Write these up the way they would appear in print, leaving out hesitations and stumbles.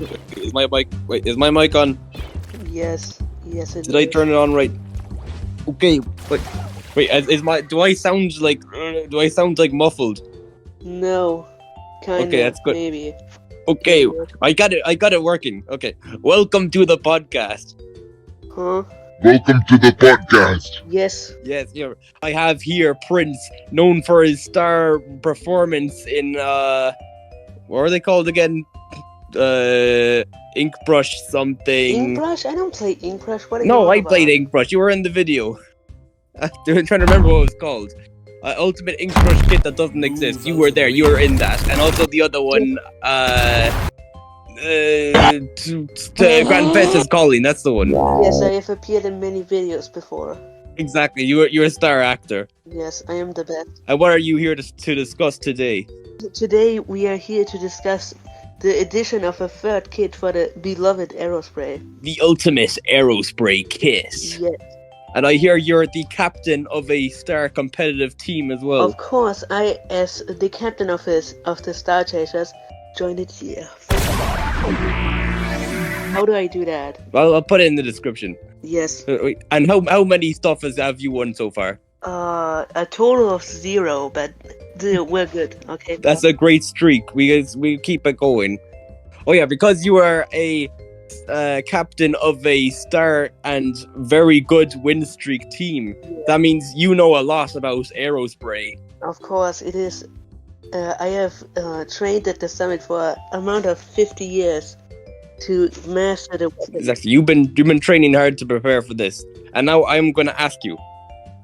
Is my mic? Wait, is my mic on? Yes, it Did I is. turn it on right? Okay. Wait. Is my? Do I sound like? Muffled? No, kinda. Okay, that's good. Maybe. Okay, Idiot. I got it working. Okay, welcome to the podcast. Huh? Welcome to the podcast. Yes. Yes, here I have here Prince, known for his star performance in what are they called again? Inkbrush something. Inkbrush? I don't play Inkbrush. What are you No, on I about? played Inkbrush. You were in the video. I'm trying to remember what it was called. Ultimate Inkbrush kit that doesn't exist. You were there. You were in that, and also the other one. Grand Fest is calling. That's the one. Yes, I have appeared in many videos before. Exactly. You're a star actor. Yes, I am the best. And what are you here to discuss today? Today we are here to discuss the addition of a third kit for the beloved Aerospray. The ultimate Aerospray kit. Yes. And I hear you're the captain of a star competitive team as well. Of course, I, as the captain of the Star Chasers, joined it here. How do I do that? Well, I'll put it in the description. Yes. Wait, and how many stuff have you won so far? A total of 0, but we're good. Okay. That's a great streak. We keep it going. Oh yeah, because you are a captain of a star and very good win streak team. That means you know a lot about Aerospray. Of course, it is. I have trained at the summit for an amount of 50 years to master the weapon. Exactly. You've been training hard to prepare for this. And now I'm gonna ask you,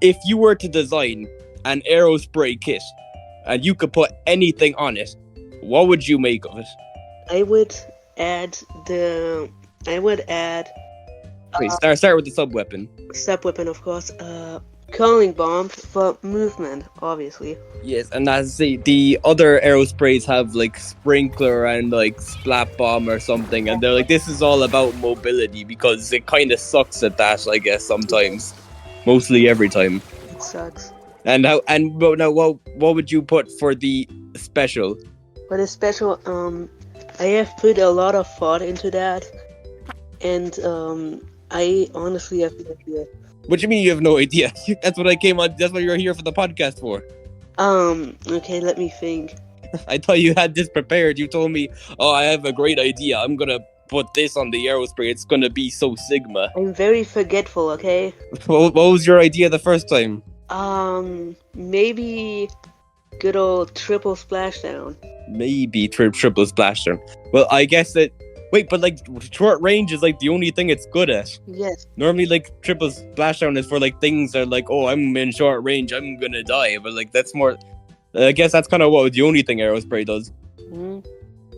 if you were to design an Aerospray kit and you could put anything on it, what would you make of it? I would add. Wait, start with the sub weapon. Sub weapon, of course. Curling bomb for movement, obviously. Yes, and as the other Aerosprays have like sprinkler and like splat bomb or something, and they're like, this is all about mobility because it kind of sucks at that, I guess, sometimes, mostly every time. It sucks. And what would you put for the special? For the special, I have put a lot of thought into that, and I honestly have no idea. What do you mean you have no idea? That's what I came on. That's what you're here for the podcast for. Okay, let me think. I thought you had this prepared. You told me, oh, I have a great idea. I'm gonna put this on the Aerospray. It's gonna be so Sigma. I'm very forgetful, okay? What was your idea the first time? Maybe good old triple splashdown. Maybe triple splashdown. Well, I guess that. Wait, but like short range is like the only thing it's good at. Yes. Normally, like triple splashdown is for like things that are like, oh, I'm in short range, I'm gonna die. But like that's more. I guess that's kind of what the only thing Aerospray does. Mm-hmm.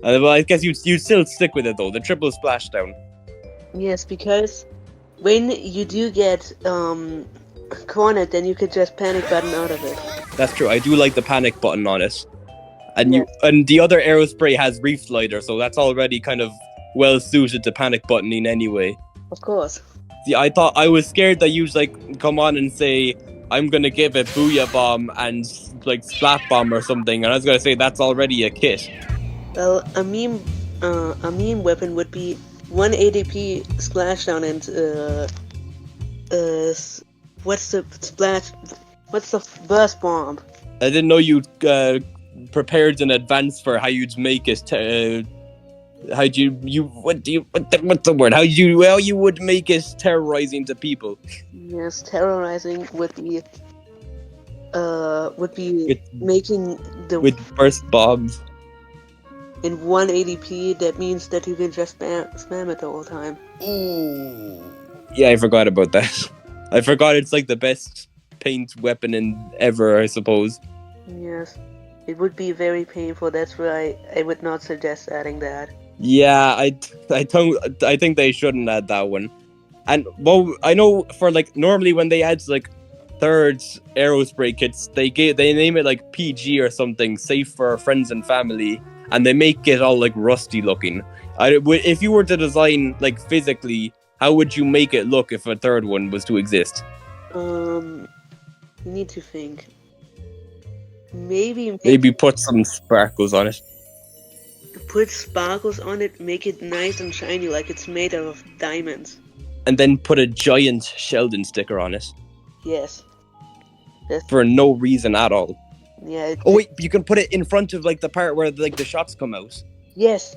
Well, I guess you'd still stick with it though, the triple splashdown. Yes, because when you do get cornered, then you could just panic button out of it. That's true. I do like the panic button on it. And Yes. and the other Aerospray has Reef Slider, so that's already kind of well suited to panic buttoning anyway. Of course. See, I thought I was scared that you'd like come on and say I'm gonna give it Booyah Bomb and like Splat Bomb or something, and I was gonna say that's already a kit. Well, a meme weapon would be 1 ADP splashdown and what's the burst bomb? I didn't know you prepared in advance for how you'd make it. What's the word? How you would make it terrorizing to people? Yes, terrorizing would be making the With burst bombs. in 1 ADP. That means that you can just spam it the whole time. Yeah, I forgot about that. I forgot it's like the best paint weapon ever, I suppose. Yes, it would be very painful. That's why I would not suggest adding that. Yeah, I think they shouldn't add that one. And well, I know for like normally when they add like third Aerospray kits, they name it like PG or something, safe for friends and family, and they make it all like rusty looking. If you were to design like physically, how would you make it look if a third one was to exist? You need to think. Maybe Maybe put some sparkles on it. put sparkles on it, make it nice and shiny like it's made out of diamonds. And then put a giant Sheldon sticker on it. Yes. For no reason at all. Yeah. Oh wait, you can put it in front of like the part where like the shots come out. Yes.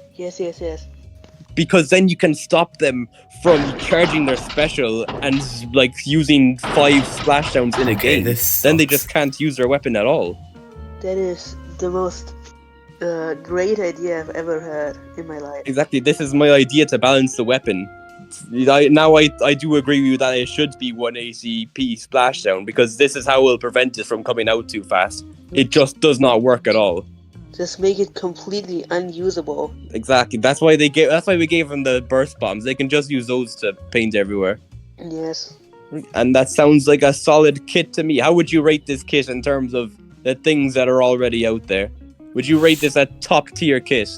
Because then you can stop them from charging their special and like using 5 splashdowns in a game. Then they just can't use their weapon at all. That is the most great idea I've ever heard in my life. Exactly, this is my idea to balance the weapon. I do agree with you that it should be 1 ACP splashdown, because this is how we'll prevent it from coming out too fast. It just does not work at all. Just make it completely unusable. Exactly. That's why we gave them the burst bombs. They can just use those to paint everywhere. Yes. And that sounds like a solid kit to me. How would you rate this kit in terms of the things that are already out there? Would you rate this a top tier kit?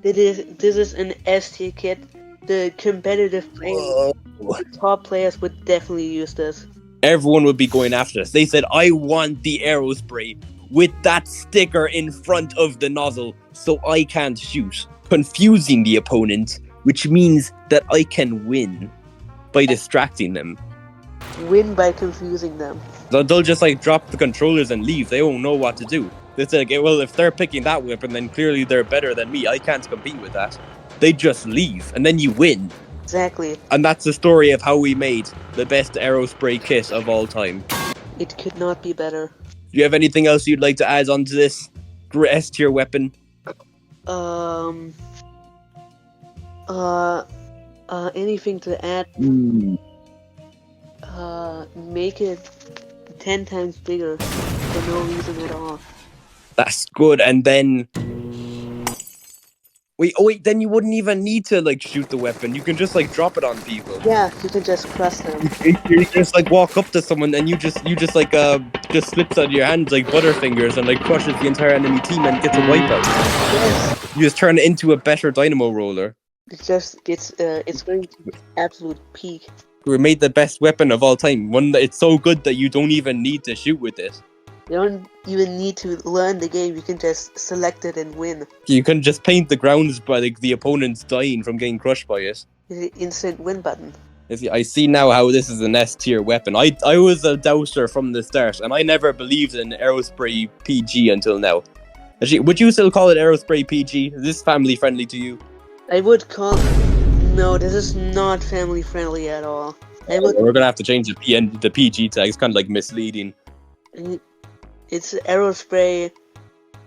This is an S tier kit. The competitive players, the top players would definitely use this. Everyone would be going after this. They said, I want the Aerospray with that sticker in front of the nozzle so I can't shoot, confusing the opponent, which means that I can win by distracting them. Win by confusing them. They'll just like drop the controllers and leave. They won't know what to do. They say, okay, well, if they're picking that weapon, then clearly they're better than me. I can't compete with that. They just leave, and then you win. Exactly. And that's the story of how we made the best Aerospray kit of all time. It could not be better. Do you have anything else you'd like to add onto this S tier weapon? Anything to add? Make it 10 times bigger for no reason at all. That's good. And then wait, then you wouldn't even need to like shoot the weapon. You can just like drop it on people. Yeah, you can just crush them. You just like walk up to someone and you just like just slips out of your hands like Butterfingers and like crushes the entire enemy team and gets a wipeout. Yes. You just turn it into a better dynamo roller. It's going to absolute peak. We made the best weapon of all time. One that it's so good that you don't even need to shoot with it. You don't even need to learn the game, you can just select it and win. You can just paint the grounds by like the opponents dying from getting crushed by it. It's an instant win button. I see now how this is an S tier weapon. I was a doubter from the start, and I never believed in Aerospray PG until now. Actually, would you still call it Aerospray PG? Is this family friendly to you? I would call... No, this is not family friendly at all. We're gonna have to change the PG tag. It's kind of like misleading. It's Aerospray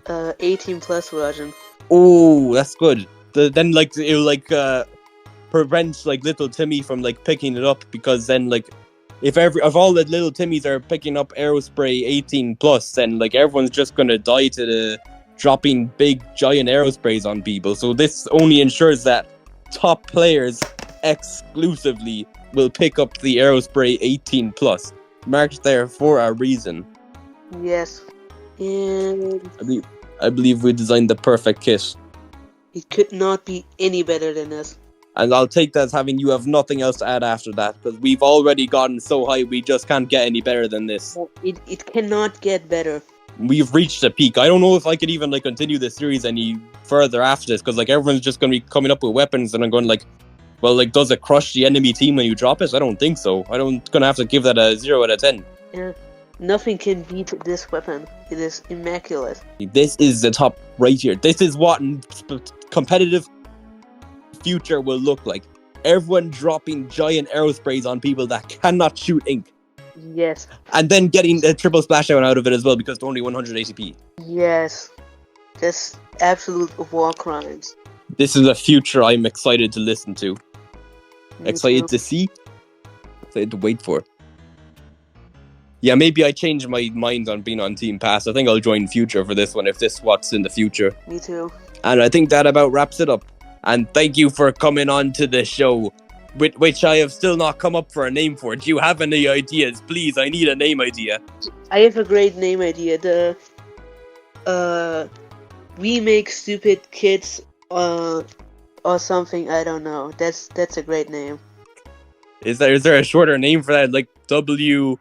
18 plus version. Oh, that's good. Then like it'll like prevent like little Timmy from like picking it up, because then like if all the little Timmys are picking up Aerospray 18 plus, then like everyone's just gonna die to the dropping big giant Aerosprays on people. So this only ensures that top players exclusively will pick up the Aerospray 18 plus, marked there for a reason. Yes, and I believe we designed the perfect kit. It could not be any better than this. And I'll take that as having you have nothing else to add after that, because we've already gotten so high, we just can't get any better than this. It cannot get better. We've reached a peak. I don't know if I could even like continue this series any further after this, because like everyone's just going to be coming up with weapons, and I'm going like, well, like, does it crush the enemy team when you drop it? I don't think so. I'm going to have to give that a 0 out of 10. Yeah. Nothing can beat this weapon. It is immaculate. This is the top right here. This is what competitive future will look like. Everyone dropping giant Aerosprays on people that cannot shoot ink. Yes. And then getting a triple splashdown out of it as well, because it's only 100 ATP. Yes. Just absolute war crimes. This is a future I'm excited to listen to. Me Excited too. to see. Excited to wait for. Yeah, maybe I changed my mind on being on Team Pass. I think I'll join Future for this one if this is what's in the future. Me too. And I think that about wraps it up. And thank you for coming on to the show, which I have still not come up for a name for. Do you have any ideas? Please, I need a name idea. I have a great name idea. The We Make Stupid Kids or something, I don't know. That's a great name. Is there a shorter name for that? Like WMSTP?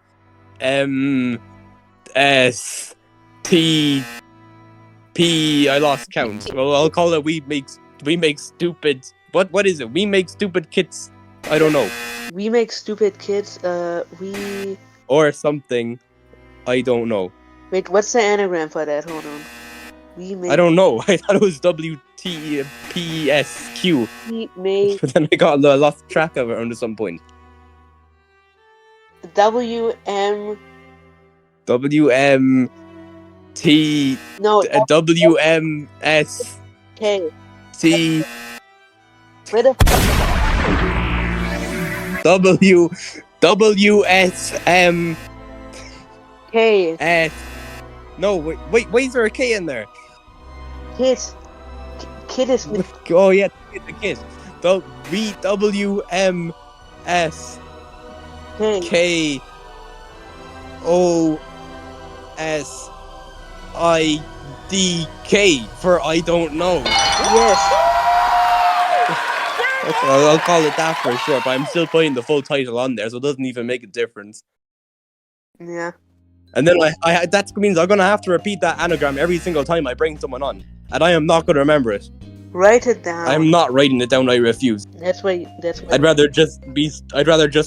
I lost count. Well, I'll call it We Make We make stupid. What is it? We make stupid kits. I don't know. We make stupid kids. We Or something. I don't know. wait. What's the anagram for that? Hold on. We make. I don't know. I thought it was WTPSQ. We make But then I lost track of it under some point. WM. WMT. No. WMS. K. T. Where the WSM. K? No, wait, is there a K in there? Kids. Kid is with Oh yeah, the kid. WMS K. KOSIDK for I don't know. Yes. I'll call it that for sure, but I'm still putting the full title on there, so it doesn't even make a difference. Yeah. And then that means I'm gonna have to repeat that anagram every single time I bring someone on, and I am not gonna remember it. Write it down. I'm not writing it down. I refuse. That's why. I'd rather just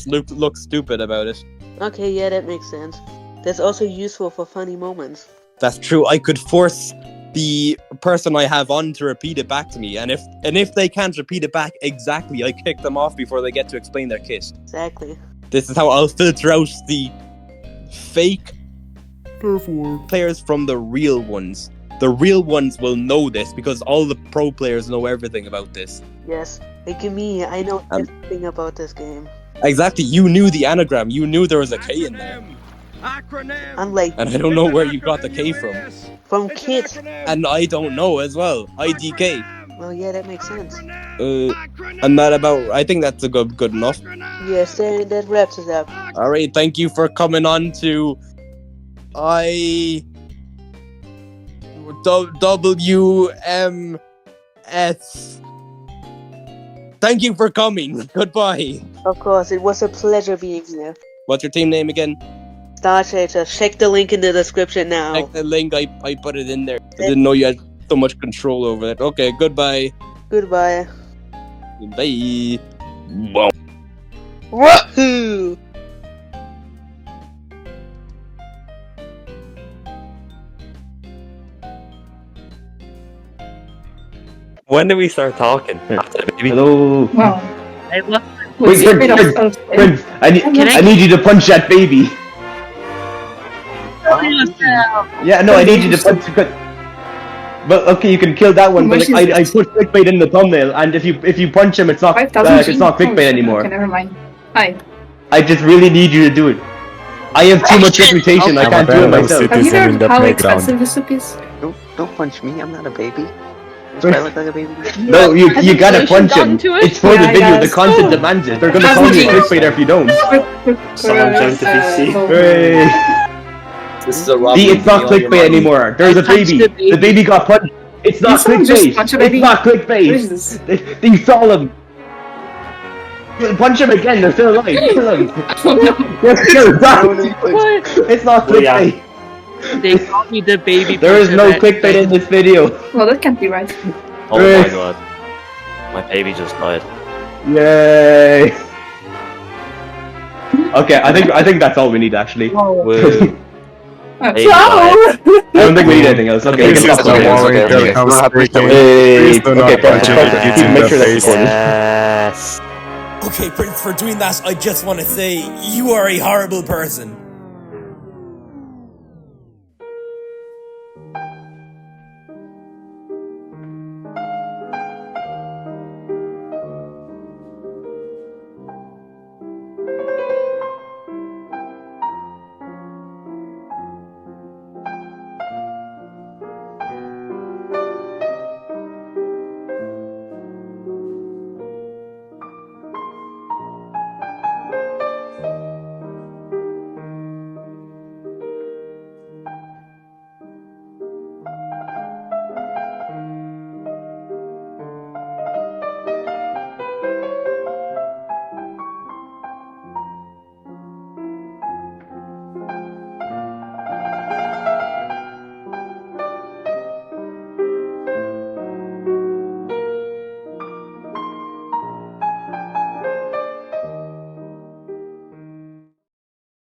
look stupid about it. Okay, yeah, that makes sense. That's also useful for funny moments. That's true. I could force the person I have on to repeat it back to me, and if they can't repeat it back exactly, I kick them off before they get to explain their kit. Exactly. This is how I'll filter out the fake players from the real ones. The real ones will know this because all the pro players know everything about this. Yes. Like me, I know everything about this game. Exactly. You knew the anagram. You knew there was a K in there. Unlike. And I don't know where you got the K from. From kids. And I don't know as well. IDK. Well, yeah, that makes sense. And that about. I think that's a good enough. Yes, that wraps it up. All right. Thank you for coming on to WMS. Thank you for coming. Goodbye. Of course, it was a pleasure being here. What's your team name again? Star Chaser, check the link in the description now. Check the link. I put it in there. I didn't know you had so much control over it. Okay, goodbye. Goodbye. Bye. Woohoo! When do we start talking? After the baby? Hello. Wow. Wait, Prince, I need you to punch that baby. Yeah, no, I need you to punch. But okay, you can kill that one. But like, I put clickbait in the thumbnail, and if you punch him, it's not clickbait anymore. Okay, never mind. Hi. I just really need you to do it. I have too much reputation. I can't do it myself. Have you heard how expensive this soup is? Don't punch me. I'm not a baby. Do I look like a baby? No, you gotta punch him. It's for the video. The content demands it. They're gonna call you a clickbaiter if you don't. Someone joined the PC. Hooray. This is a See, it's not clickbait anymore. There's a baby. The baby got punched. It's not clickbait. It's not clickbait. You saw them. Punch him again. They're still alive. Kill him. It's not clickbait. They call me the baby. There is no clickbait in this video. Well, that can't be right. Oh my god. My baby just died. Yay. Okay, I think that's all we need actually. Woo. Ciao! I don't think we need anything else. Okay, Please okay, don't worry, okay. I'm speaking. Hey, Please do okay, not perfect, punch him perfect. in the Make sure that's face. recorded. Yes. Okay, Prince, for doing that, I just want to say you are a horrible person.